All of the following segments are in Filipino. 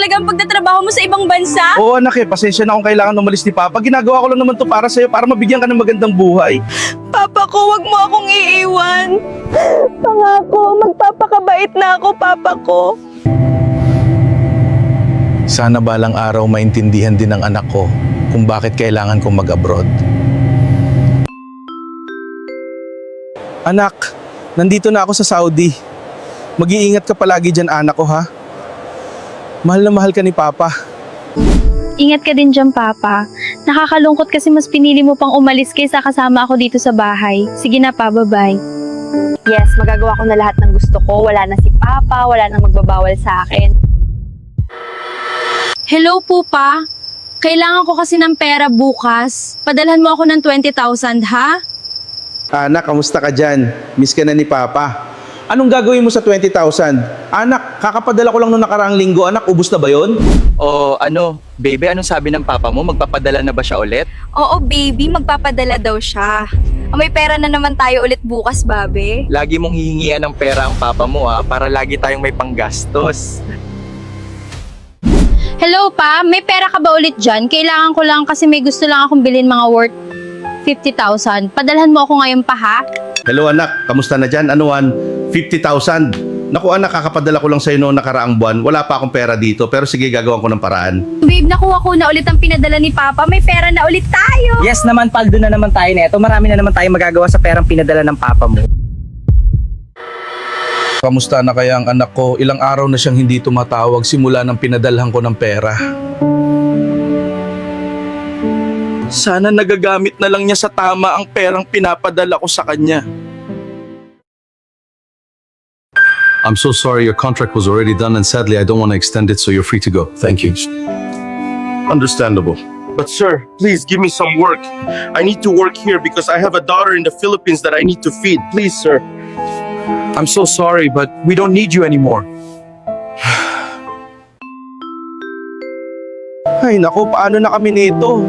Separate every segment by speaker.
Speaker 1: talaga ang pagtatrabaho mo sa ibang bansa?
Speaker 2: Oo anak pasensya na kung kailangan umalis ni Papa. Ginagawa ko lang naman to para sa'yo, para mabigyan ka ng magandang buhay.
Speaker 1: Papa ko, wag mo akong iiwan. Pangako, magpapakabait na ako, Papa ko.
Speaker 2: Sana balang araw maintindihan din ng anak ko kung bakit kailangan kong mag-abroad. Anak, nandito na ako sa Saudi. Mag-iingat ka palagi dyan, anak ko, ha? Mahal na mahal ka ni Papa.
Speaker 3: Ingat ka din dyan, Papa. Nakakalungkot kasi mas pinili mo pang umalis kaysa kasama ako dito sa bahay. Sige na pa, bye-bye.
Speaker 1: Yes, magagawa ko na lahat ng gusto ko. Wala na si Papa, wala nang magbabawal sa akin.
Speaker 3: Hello po, Pa. Kailangan ko kasi ng pera bukas. Padalhan mo ako ng 20,000, ha?
Speaker 2: Anak, kamusta ka dyan? Miss ka na ni Papa. Anong gagawin mo sa 20,000? Anak, kakapadala ko lang noong nakaraang linggo. Anak, ubus na ba yon?
Speaker 4: O ano, baby, anong sabi ng papa mo? Magpapadala na ba siya ulit?
Speaker 1: Oo, baby, magpapadala daw siya. May pera na naman tayo ulit bukas, babe.
Speaker 4: Lagi mong hihingian ng pera ang papa mo para lagi tayong may panggastos.
Speaker 3: Hello, Pa. May pera ka ba ulit dyan? Kailangan ko lang kasi may gusto lang akong bilhin mga worth 50,000. Padalhan mo ako ngayon pa, ha?
Speaker 2: Hello anak, kamusta na dyan? Anuan? 50,000. Naku anak, kakapadala ko lang sa'yo noong nakaraang buwan. Wala pa akong pera dito, pero sige, gagawin ko ng paraan.
Speaker 1: Babe, nakuha ko na ulit ang pinadala ni Papa. May pera na ulit tayo.
Speaker 5: Yes naman, paldo na naman tayo nito. Marami na naman tayong magagawa sa perang pinadala ng papa mo.
Speaker 2: Kamusta na kaya ang anak ko? Ilang araw na siyang hindi tumatawag simula nang pinadalhan ko ng pera. Sana nagagamit na lang niya sa tama ang perang pinapadala ko sa kanya.
Speaker 6: I'm so sorry, your contract was already done and sadly I don't want to extend it, so you're free to go. Thank you.
Speaker 7: Understandable. But sir, please give me some work. I need to work here because I have a daughter in the Philippines that I need to feed. Please, sir.
Speaker 6: I'm so sorry, but we don't need you anymore.
Speaker 2: Ay naku, paano na kami nito?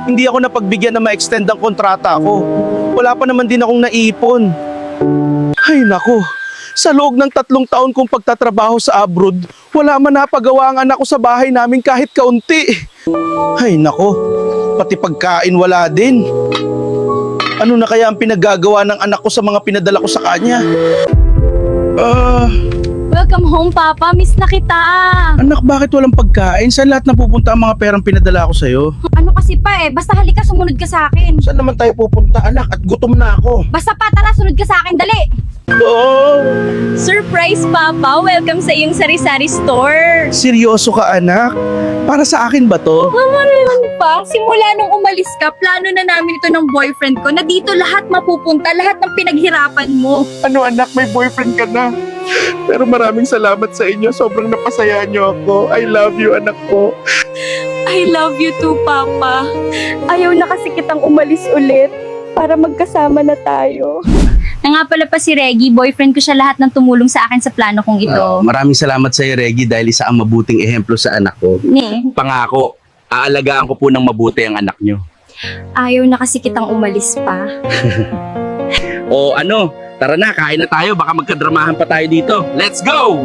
Speaker 2: Hindi ako napagbigyan na ma-extend ang kontrata ko. Wala pa naman din akong naipon. Ay naku, sa loob ng 3 taon kong pagtatrabaho sa abroad, wala man napagawa ang anak ko sa bahay namin kahit kaunti. Ay naku, pati pagkain wala din. Ano na kaya ang pinaggagawa ng anak ko sa mga pinadala ko sa kanya?
Speaker 3: Welcome home, Papa. Miss na kita.
Speaker 2: Anak, bakit walang pagkain? Saan lahat napupunta ang mga perang pinadala ko sa'yo?
Speaker 1: Ano kasi pa basta halika, sumunod ka sa akin.
Speaker 2: Saan naman tayo pupunta, anak? At gutom na ako.
Speaker 1: Basta pa, tara, sunod ka sa akin, dali.
Speaker 2: Oo.
Speaker 1: Surprise, Papa. Welcome sa iyong sari-sari store.
Speaker 2: Seryoso ka, anak? Para sa akin ba to?
Speaker 1: Mama naman pa, simula nung umalis ka, plano na namin ito ng boyfriend ko na dito lahat mapupunta, lahat ng pinaghirapan mo.
Speaker 7: Ano anak, may boyfriend ka na. Pero maraming salamat sa inyo. Sobrang napasaya niyo ako. I love you, anak ko.
Speaker 1: I love you too, Papa. Ayaw na kasi kitang umalis ulit para magkasama na tayo.
Speaker 3: Na nga pala pa si Reggie, boyfriend ko siya, lahat ng tumulong sa akin sa plano kong ito.
Speaker 2: Maraming salamat sa iyo, Reggie, dahil isa ang mabuting ehemplo sa anak ko.
Speaker 4: Pangako, aalagaan ko po ng mabuti ang anak nyo.
Speaker 1: Ayaw na kasi kitang umalis pa.
Speaker 4: O ano, tara na, kain na tayo. Baka magkadramahan pa tayo dito. Let's go!